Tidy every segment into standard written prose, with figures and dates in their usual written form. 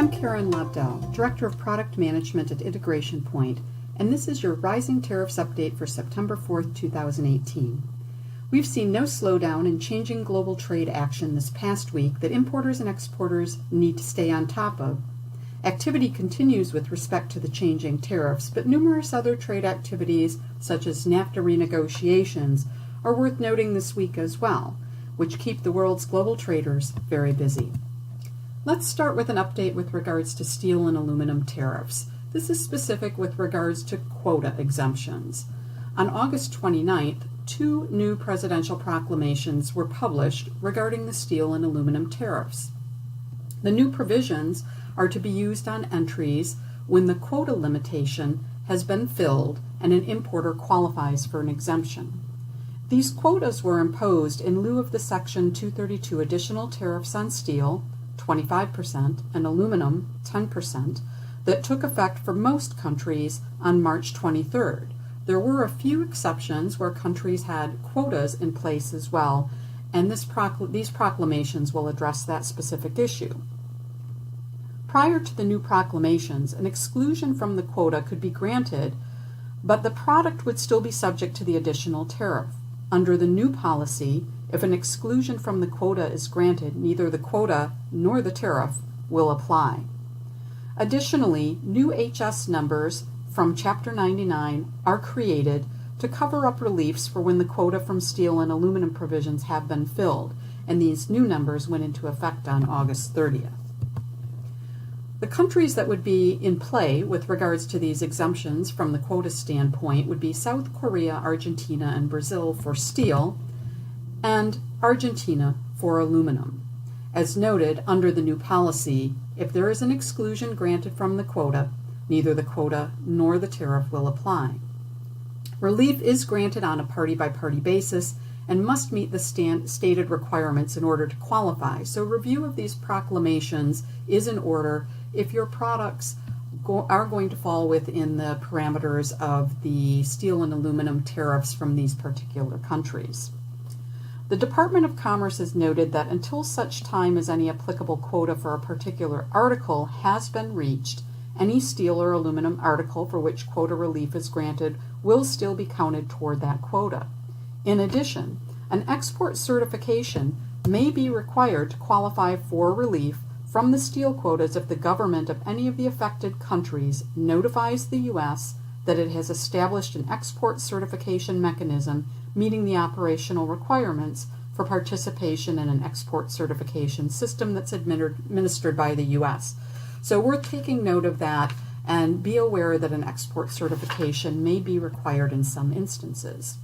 I'm Karen Lobdell, Director of Product Management at Integration Point, and this is your Rising Tariffs update for September 4th, 2018. We've seen no slowdown in changing global trade action this past week that importers and exporters need to stay on top of. Activity continues with respect to the changing tariffs, but numerous other trade activities, such as NAFTA renegotiations, are worth noting this week as well, which keep the world's global traders very busy. Let's start with an update with regards to steel and aluminum tariffs. This is specific with regards to quota exemptions. On August 29th, two new presidential proclamations were published regarding the steel and aluminum tariffs. The new provisions are to be used on entries when the quota limitation has been filled and an importer qualifies for an exemption. These quotas were imposed in lieu of the Section 232 additional tariffs on steel, 25%, and aluminum, 10%, that took effect for most countries on March 23rd. There were a few exceptions where countries had quotas in place as well, and these proclamations will address that specific issue. Prior to the new proclamations, an exclusion from the quota could be granted, but the product would still be subject to the additional tariff. Under the new policy, if an exclusion from the quota is granted, neither the quota nor the tariff will apply. Additionally, new HS numbers from Chapter 99 are created to cover up reliefs for when the quota from steel and aluminum provisions have been filled, and these new numbers went into effect on August 30th. The countries that would be in play with regards to these exemptions from the quota standpoint would be South Korea, Argentina, and Brazil for steel, and Argentina for aluminum. As noted, under the new policy, if there is an exclusion granted from the quota, neither the quota nor the tariff will apply. Relief is granted on a party-by-party basis and must meet the stated requirements in order to qualify. So review of these proclamations is in order if your products are going to fall within the parameters of the steel and aluminum tariffs from these particular countries. The Department of Commerce has noted that until such time as any applicable quota for a particular article has been reached, any steel or aluminum article for which quota relief is granted will still be counted toward that quota. In addition, an export certification may be required to qualify for relief from the steel quotas if the government of any of the affected countries notifies the U.S. that it has established an export certification mechanism meeting the operational requirements for participation in an export certification system that's administered by the U.S. So we're taking note of that, and be aware that an export certification may be required in some instances.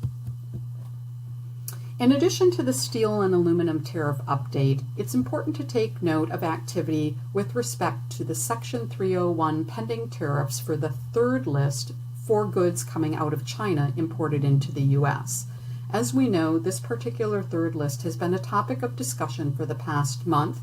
In addition to the steel and aluminum tariff update, it's important to take note of activity with respect to the Section 301 pending tariffs for the third list for goods coming out of China imported into the U.S. As we know, this particular third list has been a topic of discussion for the past month,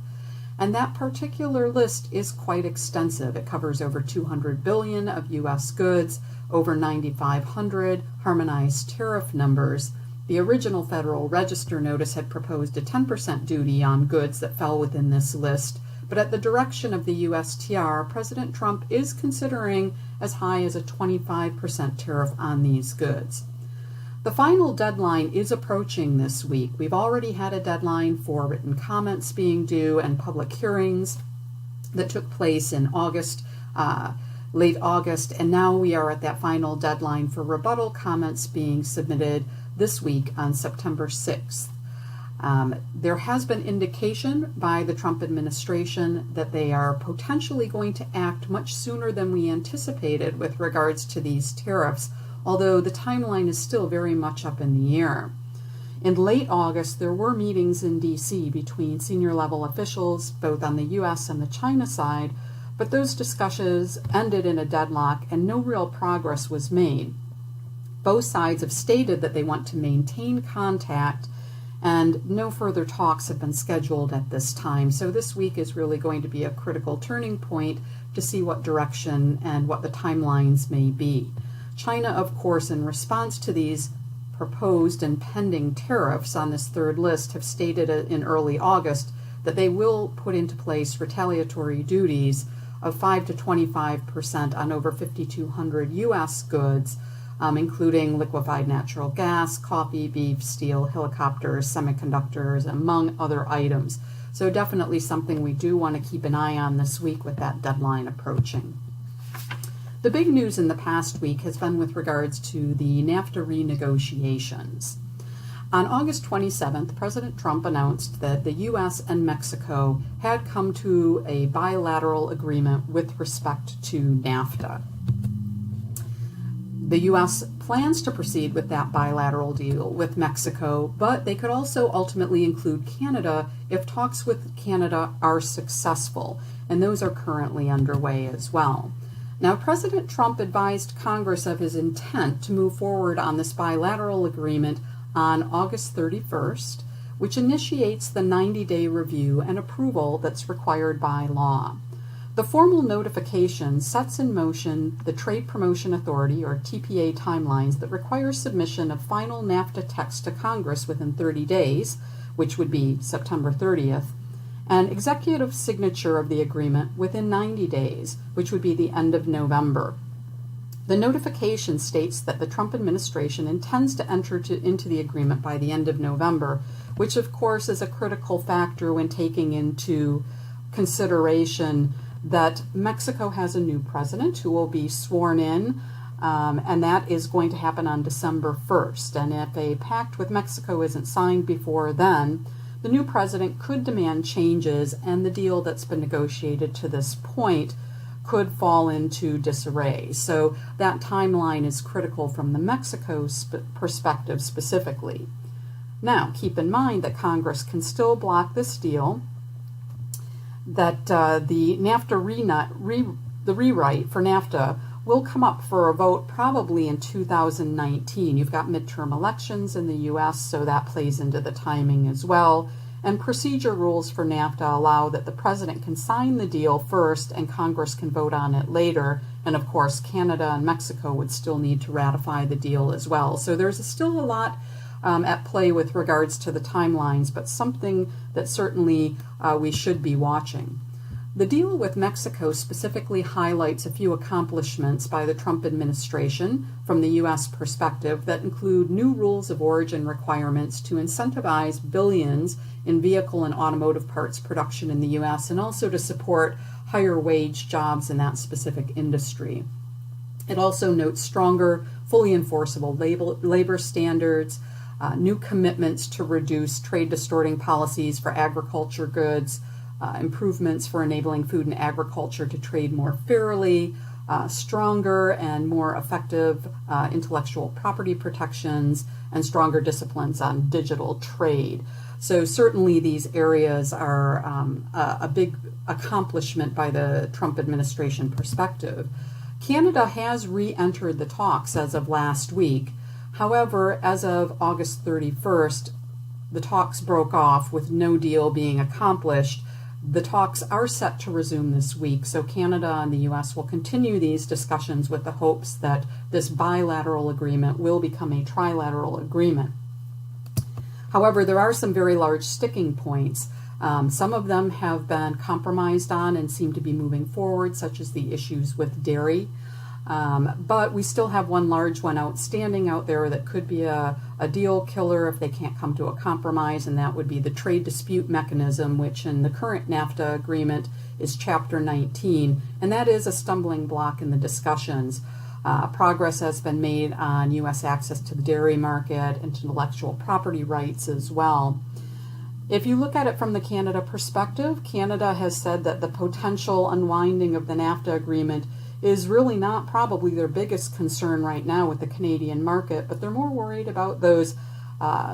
and that particular list is quite extensive. It covers over 200 billion of U.S. goods, over 9,500 harmonized tariff numbers. The original Federal Register notice had proposed a 10% duty on goods that fell within this list, but at the direction of the USTR, President Trump is considering as high as a 25% tariff on these goods. The final deadline is approaching this week. We've already had a deadline for written comments being due and public hearings that took place in August, late August, and now we are at that final deadline for rebuttal comments being submitted this week on September 6th. There has been indication by the Trump administration that they are potentially going to act much sooner than we anticipated with regards to these tariffs, although the timeline is still very much up in the air. In late August, there were meetings in D.C. between senior level officials, both on the U.S. and the China side, but those discussions ended in a deadlock and no real progress was made. Both sides have stated that they want to maintain contact, and no further talks have been scheduled at this time. So this week is really going to be a critical turning point to see what direction and what the timelines may be. China, of course, in response to these proposed and pending tariffs on this third list, have stated in early August that they will put into place retaliatory duties of 5 to 25% on over 5,200 U.S. goods, including liquefied natural gas, coffee, beef, steel, helicopters, semiconductors, among other items. So definitely something we do want to keep an eye on this week with that deadline approaching. The big news in the past week has been with regards to the NAFTA renegotiations. On August 27th, President Trump announced that the U.S. and Mexico had come to a bilateral agreement with respect to NAFTA. The U.S. plans to proceed with that bilateral deal with Mexico, but they could also ultimately include Canada if talks with Canada are successful, and those are currently underway as well. Now, President Trump advised Congress of his intent to move forward on this bilateral agreement on August 31st, which initiates the 90-day review and approval that's required by law. The formal notification sets in motion the Trade Promotion Authority, or TPA, timelines that require submission of final NAFTA text to Congress within 30 days, which would be September 30th, and executive signature of the agreement within 90 days, which would be the end of November. The notification states that the Trump administration intends to enter into the agreement by the end of November, which of course is a critical factor when taking into consideration that Mexico has a new president who will be sworn in, and that is going to happen on December 1st. And if a pact with Mexico isn't signed before then, the new president could demand changes, and the deal that's been negotiated to this point could fall into disarray. So that timeline is critical from the Mexico perspective specifically. Now, keep in mind that Congress can still block this deal, that the NAFTA the rewrite for NAFTA will come up for a vote probably in 2019. You've got midterm elections in the U.S., so that plays into the timing as well. And procedure rules for NAFTA allow that the president can sign the deal first and Congress can vote on it later. And of course, Canada and Mexico would still need to ratify the deal as well. So there's still a lot at play with regards to the timelines, but something that certainly we should be watching. The deal with Mexico specifically highlights a few accomplishments by the Trump administration from the U.S. perspective that include new rules of origin requirements to incentivize billions in vehicle and automotive parts production in the U.S. and also to support higher wage jobs in that specific industry. It also notes stronger, fully enforceable labor standards, new commitments to reduce trade distorting policies for agriculture goods, improvements for enabling food and agriculture to trade more fairly, stronger and more effective intellectual property protections, and stronger disciplines on digital trade. So certainly these areas are a big accomplishment by the Trump administration perspective. Canada has re-entered the talks as of last week. However, as of August 31st, the talks broke off with no deal being accomplished. The talks are set to resume this week, so Canada and the U.S. will continue these discussions with the hopes that this bilateral agreement will become a trilateral agreement. However, there are some very large sticking points. Some of them have been compromised on and seem to be moving forward, such as the issues with dairy. But we still have one large one outstanding out there that could be a deal killer if they can't come to a compromise, and that would be the trade dispute mechanism, which in the current NAFTA agreement is Chapter 19, and that is a stumbling block in the discussions. Progress has been made on U.S. access to the dairy market, intellectual property rights as well. If you look at it from the Canada perspective, Canada has said that the potential unwinding of the NAFTA agreement is really not probably their biggest concern right now with the Canadian market, but they're more worried about those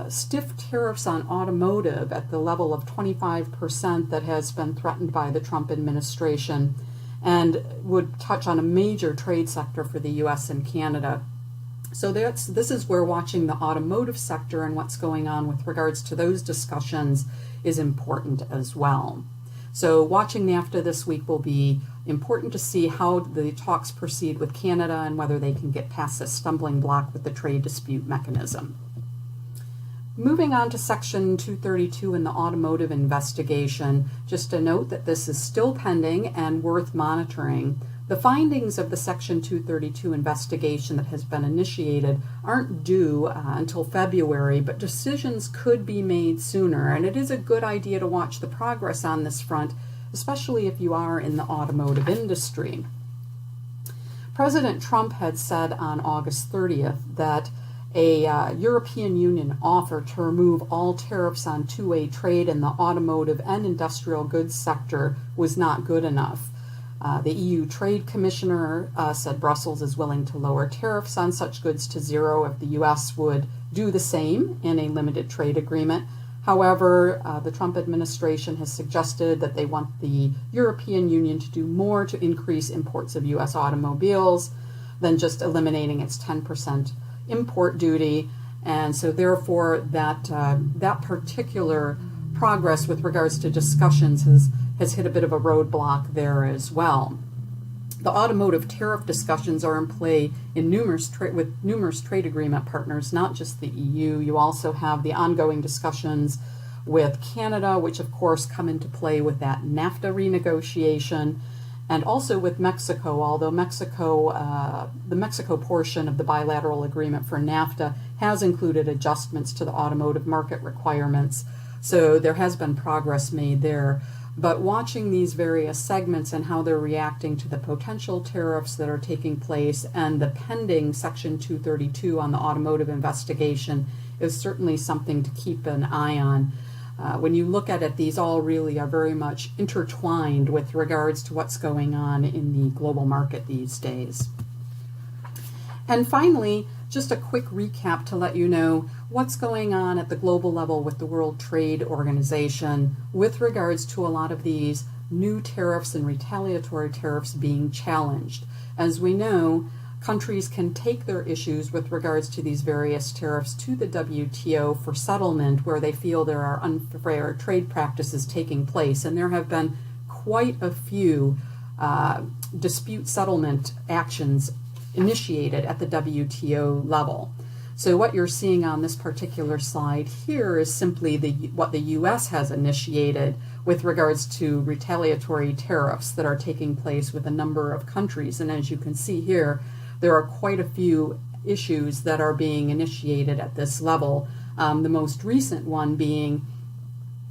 stiff tariffs on automotive at the level of 25% that has been threatened by the Trump administration and would touch on a major trade sector for the U.S. and Canada. So this is where watching the automotive sector and what's going on with regards to those discussions is important as well. So watching NAFTA this week will be important to see how the talks proceed with Canada and whether they can get past this stumbling block with the trade dispute mechanism. Moving on to Section 232 in the Automotive investigation, just a note that this is still pending and worth monitoring. The findings of the Section 232 investigation that has been initiated aren't due until February, but decisions could be made sooner, and it is a good idea to watch the progress on this front, especially if you are in the automotive industry. President Trump had said on August 30th that a European Union offer to remove all tariffs on two-way trade in the automotive and industrial goods sector was not good enough. The EU Trade Commissioner said Brussels is willing to lower tariffs on such goods to zero if the U.S. would do the same in a limited trade agreement. However, the Trump administration has suggested that they want the European Union to do more to increase imports of U.S. automobiles than just eliminating its 10% import duty. And so therefore that particular progress with regards to discussions has hit a bit of a roadblock there as well. The automotive tariff discussions are in play in with numerous trade agreement partners, not just the EU. You also have the ongoing discussions with Canada, which of course come into play with that NAFTA renegotiation, and also with Mexico, although the Mexico portion of the bilateral agreement for NAFTA has included adjustments to the automotive market requirements. So there has been progress made there. But watching these various segments and how they're reacting to the potential tariffs that are taking place and the pending Section 232 on the automotive investigation is certainly something to keep an eye on. When you look at it, these all really are very much intertwined with regards to what's going on in the global market these days. And finally, just a quick recap to let you know what's going on at the global level with the World Trade Organization with regards to a lot of these new tariffs and retaliatory tariffs being challenged. As we know, countries can take their issues with regards to these various tariffs to the WTO for settlement where they feel there are unfair trade practices taking place. And there have been quite a few dispute settlement actions initiated at the WTO level. So what you're seeing on this particular slide here is simply what the U.S. has initiated with regards to retaliatory tariffs that are taking place with a number of countries. And as you can see here, there are quite a few issues that are being initiated at this level. The most recent one being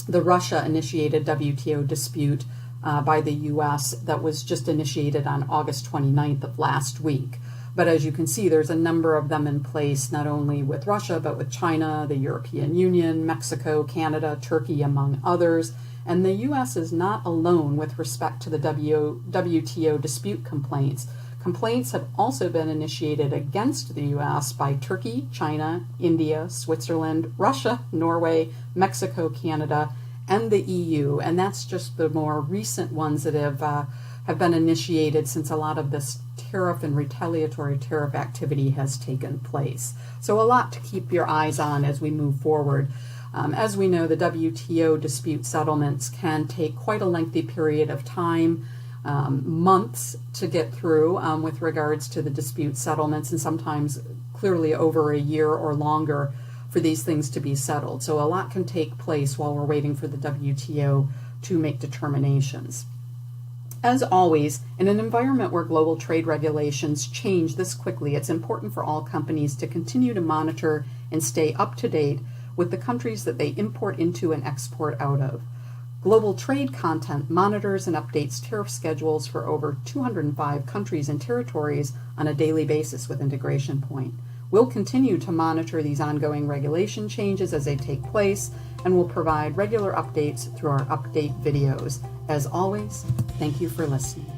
the Russia-initiated WTO dispute by the U.S. that was just initiated on August 29th of last week. But as you can see, there's a number of them in place, not only with Russia, but with China, the European Union, Mexico, Canada, Turkey, among others. And the U.S. is not alone with respect to the WTO dispute complaints. Complaints have also been initiated against the U.S. by Turkey, China, India, Switzerland, Russia, Norway, Mexico, Canada, and the EU. And that's just the more recent ones that have been initiated since a lot of this tariff and retaliatory tariff activity has taken place. So a lot to keep your eyes on as we move forward. As we know, the WTO dispute settlements can take quite a lengthy period of time, months to get through with regards to the dispute settlements, and sometimes clearly over a year or longer for these things to be settled. So a lot can take place while we're waiting for the WTO to make determinations. As always, in an environment where global trade regulations change this quickly, it's important for all companies to continue to monitor and stay up to date with the countries that they import into and export out of. Global Trade Content monitors and updates tariff schedules for over 205 countries and territories on a daily basis with Integration Point. We'll continue to monitor these ongoing regulation changes as they take place, and will provide regular updates through our update videos. As always, thank you for listening.